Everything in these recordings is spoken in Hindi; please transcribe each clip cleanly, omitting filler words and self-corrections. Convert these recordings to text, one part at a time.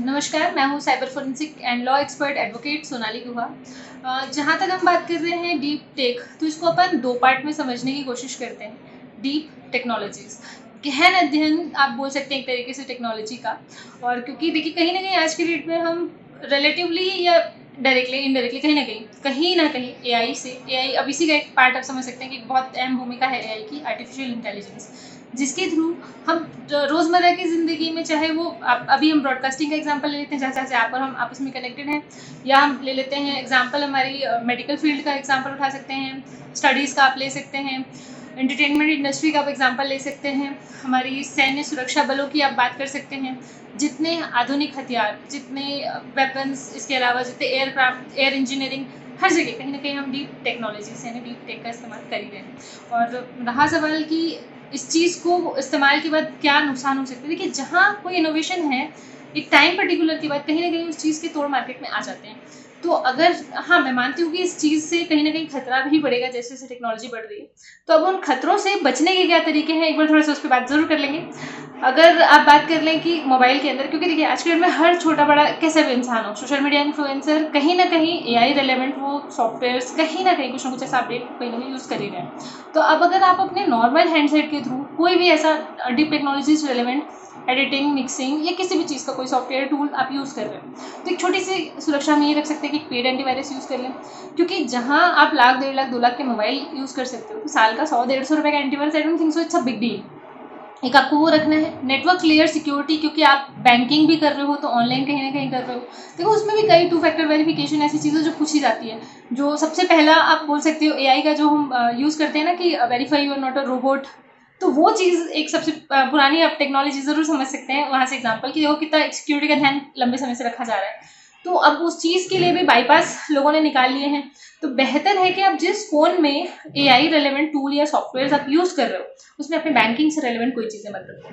नमस्कार, मैं हूँ cyber forensic and law expert advocate Sonali Guha. जहाँ तक हम बात कर रहे हैं डीप टेक, तो इसको अपन दो पार्ट में समझने की कोशिश करते हैं। डीप टेक्नोलॉजीज, गहन अध्ययन आप बोल सकते हैं एक तरीके से टेक्नोलॉजी का। और क्योंकि देखिए कहीं ना कहीं आज की डेट में हम रिलेटिवली या डायरेक्टली इनडायरेक्टली कहीं ना कहीं एआई अब इसी का एक पार्ट आप समझ सकते हैं कि बहुत अहम भूमिका है एआई की, आर्टिफिशियल इंटेलिजेंस, जिसके थ्रू हम रोज़मर्रा की ज़िंदगी में, चाहे वो अभी हम ब्रॉडकास्टिंग का एग्जांपल ले लेते हैं, जहाँ जहाँ पर हम आपस में कनेक्टेड हैं, या हम ले लेते हैं एग्जांपल हमारी मेडिकल फील्ड का एग्जांपल उठा सकते हैं, स्टडीज़ का आप ले सकते हैं, एंटरटेनमेंट इंडस्ट्री का आप एग्जांपल ले सकते हैं, हमारी सैन्य सुरक्षा बलों की आप बात कर सकते हैं। जितने आधुनिक हथियार, जितने वेपन्स, इसके अलावा जितने एयरक्राफ्ट, एयर इंजीनियरिंग, हर जगह कहीं ना कहीं हम डीप टेक्नोलॉजी से, यानी डीप टेक का इस्तेमाल कर ही रहे हैं। और रहा सवाल कि इस चीज़ को इस्तेमाल के बाद क्या नुकसान हो सकते हैं, देखिए जहाँ कोई इनोवेशन है एक टाइम पर्टिकुलर के बाद कहीं ना कहीं उस चीज़ के तोड़ मार्केट में आ जाते हैं। तो अगर, हाँ, मैं मानती हूँ कि इस चीज़ से कहीं ना कहीं खतरा भी बढ़ेगा जैसे जैसे टेक्नोलॉजी बढ़ रही है। तो अब उन खतरों से बचने के क्या तरीके हैं, एक बार थोड़ा सा उस पर बात जरूर कर लेंगे। अगर आप बात कर लें कि मोबाइल के अंदर, क्योंकि देखिए आज के डेट में हर छोटा बड़ा कैसा भी इंसान हो, सोशल मीडिया इन्फ्लुएंसर, कहीं ना कहीं एआई रिलेवेंट वो सॉफ्टवेयर्स कहीं ना कहीं कुछ ना कुछ ऐसा अपडेट कहीं ना कहीं यूज़ कर ही रहे हैं। तो अब अगर आप अपने नॉर्मल हैंडसेट के थ्रू कोई भी ऐसा डीप टेक्नोलॉजी से रिलेवेंट एडिटिंग, मिक्सिंग या किसी भी चीज़ का कोई सॉफ्टवेयर टूल आप यूज़ कर रहे हैं, तो एक छोटी सी सुरक्षा हम ये रख सकते हैं कि पेड एंटीवायरस यूज़ कर लें। क्योंकि जहाँ आप लाख, 1.5 लाख, 2 लाख के मोबाइल यूज़ कर सकते हो, तो साल का 100-150 रुपये का antivirus, I don't think so it's a big deal. एक आपको वो रखना है। नेटवर्क लेयर सिक्योरिटी, क्योंकि आप बैंकिंग भी कर रहे हो तो ऑनलाइन कहीं ना कहीं कर रहे हो, देखो उसमें भी कई 2 फैक्टर वेरिफिकेशन ऐसी चीज़ें जो पूछी जाती है। जो सबसे पहला आप बोल सकते हो एआई का जो हम यूज़ करते हैं ना, कि verify you are not a robot, तो वो चीज़ एक सबसे पुरानी आप टेक्नोलॉजी ज़रूर समझ सकते हैं वहाँ से एग्जाम्पल, कि देखो कितना सिक्योरिटी का ध्यान लंबे समय से रखा जा रहा है। तो अब उस चीज़ के लिए भी बाईपास लोगों ने निकाल लिए हैं। तो बेहतर है कि आप जिस फ़ोन में एआई रेलेवेंट टूल या सॉफ्टवेयर आप यूज़ कर रहे हो, उसमें अपने बैंकिंग से रेलेवेंट कोई चीज़ें मत रखो।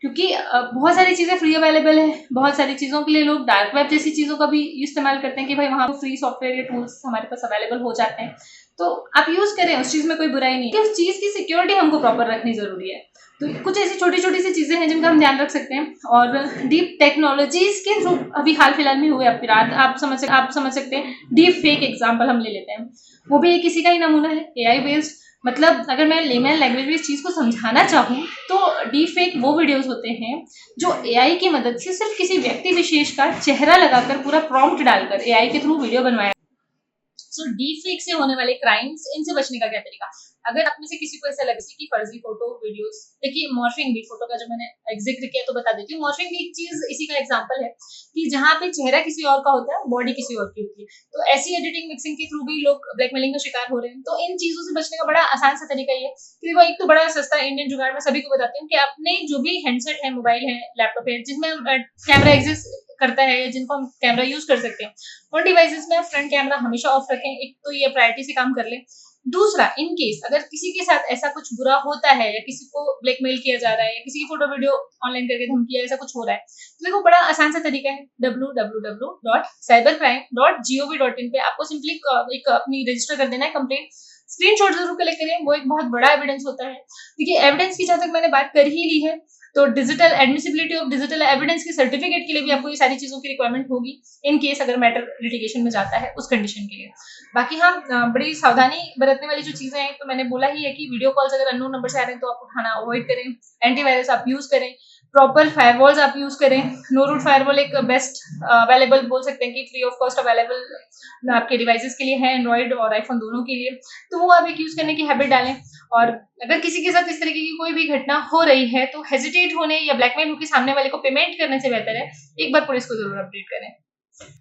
क्योंकि बहुत सारी चीज़ें फ्री अवेलेबल है, बहुत सारी चीज़ों के लिए लोग डार्क वेब जैसी चीज़ों का भी इस्तेमाल करते हैं कि भाई वहाँ फ्री सॉफ्टवेयर या टूल्स हमारे पास अवेलेबल हो जाते हैं, तो आप यूज़ करें, उस चीज़ में कोई बुराई नहीं है। उस चीज़ की सिक्योरिटी हमको प्रॉपर रखनी ज़रूरी है। तो कुछ ऐसी छोटी छोटी सी चीज़ें हैं जिनका हम ध्यान रख सकते हैं। और डीप टेक्नोलॉजीज के थ्रू अभी हाल फिलहाल में हुए अपराध आप समझ सकते हैं। डीप फेक एग्जाम्पल हम ले लेते हैं, वो भी एक किसी का ही नमूना है, एआई बेस्ड। मतलब अगर मैं लेमैन लैंग्वेज में इस चीज़ को समझाना चाहूँ, तो डीप फेक वो वीडियोस होते हैं जो एआई की मदद से सिर्फ किसी व्यक्ति विशेष का चेहरा लगाकर, पूरा प्रॉम्प्ट डालकर एआई के थ्रू वीडियो बनवाया। सो डीप फेक से होने वाले क्राइम्स, इनसे बचने का क्या तरीका? अगर आप में से किसी को ऐसा लगे कि फर्जी फोटो वीडियोस, देखिए मॉर्फिंग भी, फोटो का जो मैंने जिक्र किया तो बता देती हूँ, मॉर्फिंग भी एक चीज इसी का एग्जांपल है, कि जहाँ पे चेहरा किसी और का होता है, बॉडी किसी और की होती है, तो ऐसी एडिटिंग मिक्सिंग के थ्रू भी लोग ब्लैकमेलिंग का शिकार हो रहे हैं। तो इन चीजों से बचने का बड़ा आसान सा तरीका ये है कि वो एक तो बड़ा सस्ता इंडियन जुगाड़, मैं सभी को बताती हूँ कि अपने जो भी हैंडसेट है, मोबाइल है, लैपटॉप है, जिसमें कैमरा एग्जिस्ट करता है या जिनको हम कैमरा यूज कर सकते हैं, उन डिवाइसेस में फ्रंट कैमरा हमेशा ऑफ रखें। एक तो ये प्रायोरिटी से काम कर लें। दूसरा, इन केस अगर किसी के साथ ऐसा कुछ बुरा होता है, या किसी को ब्लैकमेल किया जा रहा है, या किसी की फोटो वीडियो ऑनलाइन करके धमकी, ऐसा कुछ हो रहा है, तो देखो बड़ा आसान सा तरीका है, www.cybercrime.gov.in पे आपको सिंपली एक अपनी रजिस्टर कर देना है कंप्लेंट। स्क्रीनशॉट जरूर कलेक्ट करें, वो एक बहुत बड़ा एविडेंस होता है। देखिए एविडेंस की जहां तक मैंने बात कर ही ली है, तो digital admissibility of digital evidence के सर्टिफिकेट के लिए भी आपको ये सारी चीजों की रिक्वायरमेंट होगी, इन केस अगर मैटर लिटिगेशन में जाता है उस कंडीशन के लिए। बाकी हाँ, बड़ी सावधानी बरतने वाली जो चीजें हैं, तो मैंने बोला ही है कि वीडियो कॉल्स अगर अननोन नंबर से आ रहे हैं तो आप उठाना अवॉइड करें, एंटीवायरस आप यूज करें, प्रॉपर फायरवॉल्स आप यूज करें। नो रूट फायरवॉल एक बेस्ट अवेलेबल बोल सकते हैं कि फ्री ऑफ कॉस्ट अवेलेबल आपके डिवाइसेस के लिए है, एंड्रॉइड और आईफोन दोनों के लिए, तो वो आप एक यूज करने की हैबिट डालें। और अगर किसी के साथ इस तरीके की कोई भी घटना हो रही है, तो हेजिटेट होने या ब्लैकमेल होकर सामने वाले को पेमेंट करने से बेहतर है एक बार पुलिस को जरूर अपडेट करें।